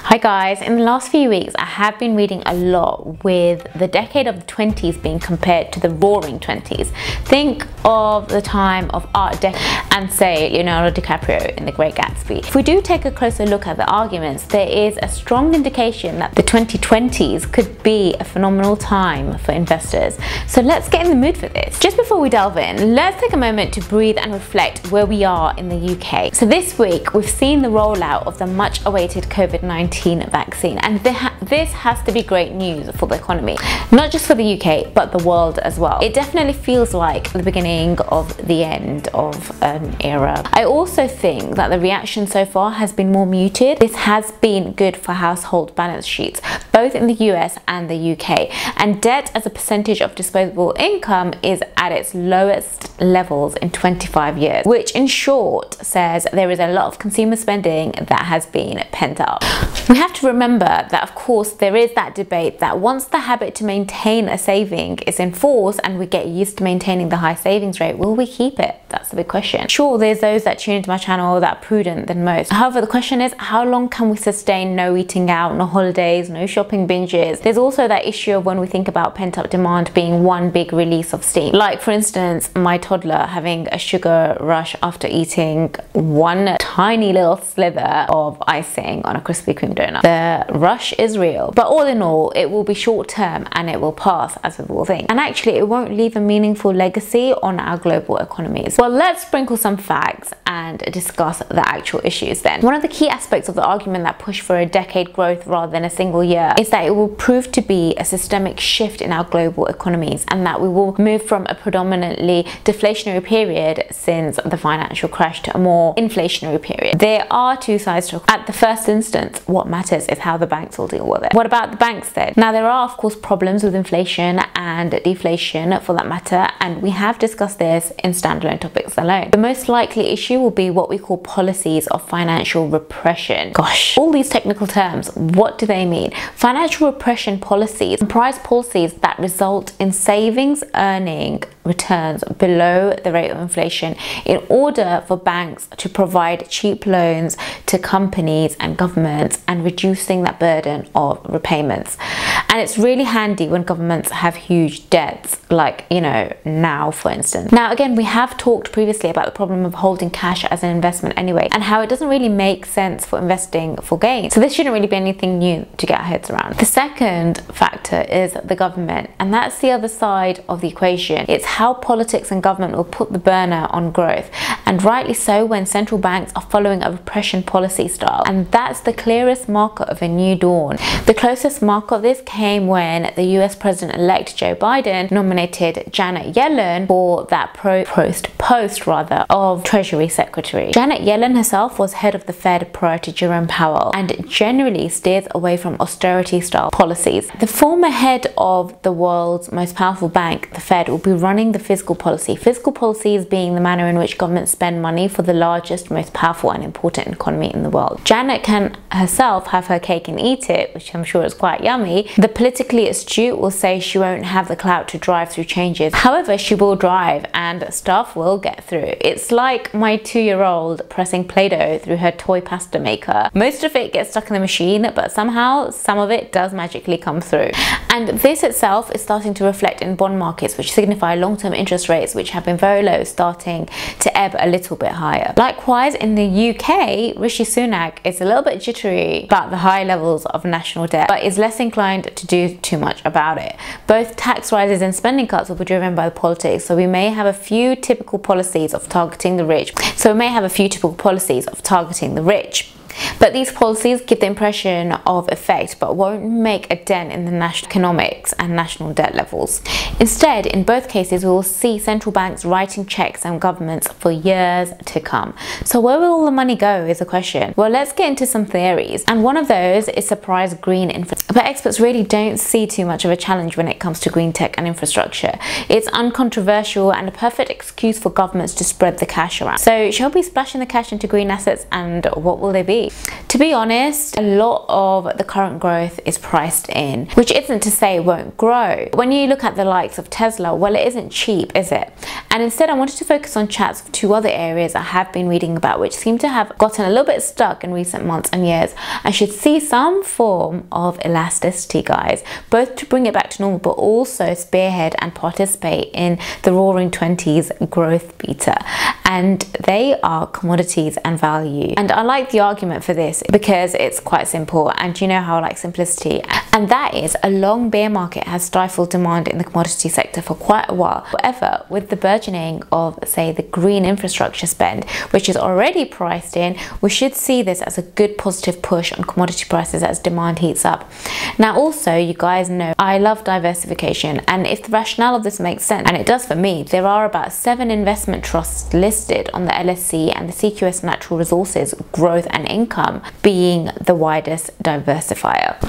Hi guys, in the last few weeks I have been reading a lot with the decade of the 20s being compared to the roaring 20s. Think of the time of Art Deco and say Leonardo DiCaprio in the Great Gatsby. If we do take a closer look at the arguments, there is a strong indication that the 2020s could be a phenomenal time for investors. So let's get in the mood for this. Just before we delve in, let's take a moment to breathe and reflect where we are in the UK. So this week we've seen the rollout of the much awaited COVID-19 vaccine, and this has to be great news for the economy, not just for the UK but the world as well. It definitely feels like the beginning of the end of an era. I also think that the reaction so far has been more muted. This has been good for household balance sheets, both in the US and the UK, and debt as a percentage of disposable income is at its lowest levels in 25 years, which in short says there is a lot of consumer spending that has been pent up. We have to remember that of course there is that debate that once the habit to maintain a saving is in force and we get used to maintaining the high savings rate, will we keep it? That's the big question. Sure, there's those that tune into my channel that are prudent than most. However, the question is, how long can we sustain no eating out, no holidays, no shopping binges? There's also that issue of when we think about pent-up demand being one big release of steam. Like for instance, my toddler having a sugar rush after eating one tiny little slither of icing on a Krispy Kreme donut. The rush is real, but all in all, it will be short term and it will pass, as with all things. And actually, it won't leave a meaningful legacy on our global economies. Well, let's sprinkle some facts and discuss the actual issues then. One of the key aspects of the argument that push for a decade growth rather than a single year is that it will prove to be a systemic shift in our global economies, and that we will move from a predominantly deflationary period since the financial crash to a more inflationary period. There are two sides to it. At the first instance, what matters is how the banks will deal with it. What about the banks then? Now, there are of course problems with inflation and deflation for that matter, and we have discussed this in standalone topics alone. The most likely issue will be what we call policies of financial repression. Gosh, all these technical terms, what do they mean? Financial repression policies comprise policies that result in savings earning returns below the rate of inflation in order for banks to provide cheap loans to companies and governments and reducing that burden of repayments. And it's really handy when governments have huge debts, like now for instance. Now again, we have talked previously about the problem of holding cash as an investment anyway, and how it doesn't really make sense for investing for gain. So this shouldn't really be anything new to get our heads around. The second factor is the government, and that's the other side of the equation. It's how politics and government will put the burner on growth, and rightly so when central banks are following a repression policy style, and that's the clearest marker of a new dawn. The closest marker of this came when the US President-elect Joe Biden nominated Janet Yellen for that post of Treasury Secretary. Janet Yellen herself was head of the Fed prior to Jerome Powell and generally steers away from austerity style policies. The former head of the world's most powerful bank, the Fed, will be running the fiscal policy. Fiscal policies being the manner in which governments spend money for the largest, most powerful and important economy in the world. Janet can herself have her cake and eat it, which I'm sure is quite yummy. The politically astute will say she won't have the clout to drive through changes. However, she will drive and stuff will get through. It's like my 2-year-old pressing Play-Doh through her toy pasta maker. Most of it gets stuck in the machine, but somehow some of it does magically come through. And this itself is starting to reflect in bond markets, which signify long-term interest rates which have been very low starting to ebb a little bit higher. Likewise, in the UK, Rishi Sunak is a little bit jittery about the high levels of national debt, but is less inclined to do too much about it. Both tax rises and spending cuts will be driven by the politics, so we may have a few typical policies of targeting the rich. But these policies give the impression of effect but won't make a dent in the national economics and national debt levels. Instead, in both cases, we will see central banks writing checks on governments for years to come. So where will all the money go is the question. Well, let's get into some theories, and one of those is surprise green infrastructure. But experts really don't see too much of a challenge when it comes to green tech and infrastructure. It's uncontroversial and a perfect excuse for governments to spread the cash around. So shall we be splashing the cash into green assets, and what will they be? see. To be honest, a lot of the current growth is priced in, which isn't to say it won't grow. When you look at the likes of Tesla, well, it isn't cheap, is it? And instead, I wanted to focus on chats of two other areas I have been reading about, which seem to have gotten a little bit stuck in recent months and years, and should see some form of elasticity, guys, both to bring it back to normal, but also spearhead and participate in the roaring 20s growth beta. And they are commodities and value. And I like the argument for this because it's quite simple, and you know how I like simplicity, and that is a long bear market has stifled demand in the commodity sector for quite a while. However, with the burgeoning of, say, the green infrastructure spend, which is already priced in, we should see this as a good positive push on commodity prices as demand heats up. Now also, you guys know I love diversification, and if the rationale of this makes sense, and it does for me, there are about 7 investment trusts listed on the LSE, and the CQS Natural Resources Growth and Income being the widest diversifier.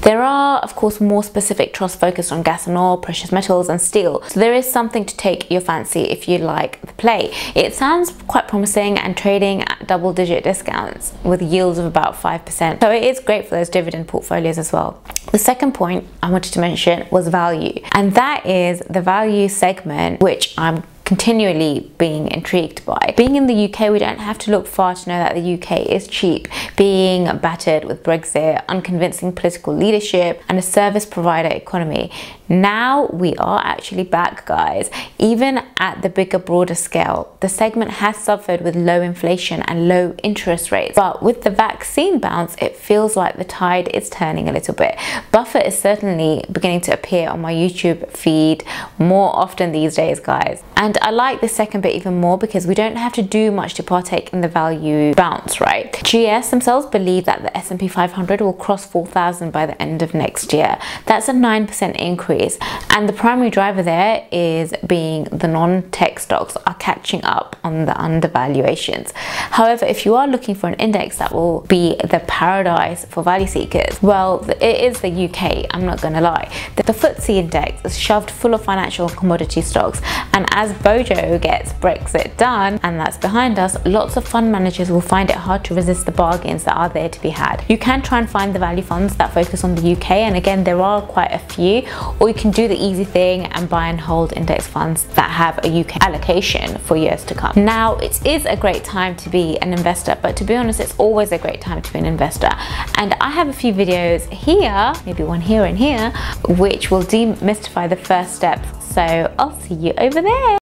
There are, of course, more specific trusts focused on gas and oil, precious metals and steel. So there is something to take your fancy if you like the play. It sounds quite promising and trading at double-digit discounts with yields of about 5%. So it is great for those dividend portfolios as well. The second point I wanted to mention was value. And that is the value segment, which I'm continually being intrigued by. Being in the UK, we don't have to look far to know that the UK is cheap, being battered with Brexit, unconvincing political leadership and a service provider economy. Now we are actually back, guys. Even at the bigger, broader scale, the segment has suffered with low inflation and low interest rates, but with the vaccine bounce, it feels like the tide is turning a little bit. Buffett is certainly beginning to appear on my YouTube feed more often these days, guys. And I like the second bit even more because we don't have to do much to partake in the value bounce, right? GS themselves believe that the S&P 500 will cross 4,000 by the end of next year. That's a 9% increase. And the primary driver there is being the non-tech stocks are catching up on the undervaluations. However, if you are looking for an index that will be the paradise for value seekers, well, it is the UK, I'm not gonna lie. The FTSE index is shoved full of financial and commodity stocks, and as Bojo gets Brexit done, and that's behind us, lots of fund managers will find it hard to resist the bargains that are there to be had. You can try and find the value funds that focus on the UK, and again, there are quite a few, or you can do the easy thing and buy and hold index funds that have a UK allocation for years to come. Now, it is a great time to be an investor, but to be honest, it's always a great time to be an investor. And I have a few videos here, maybe one here and here, which will demystify the first steps. So I'll see you over there.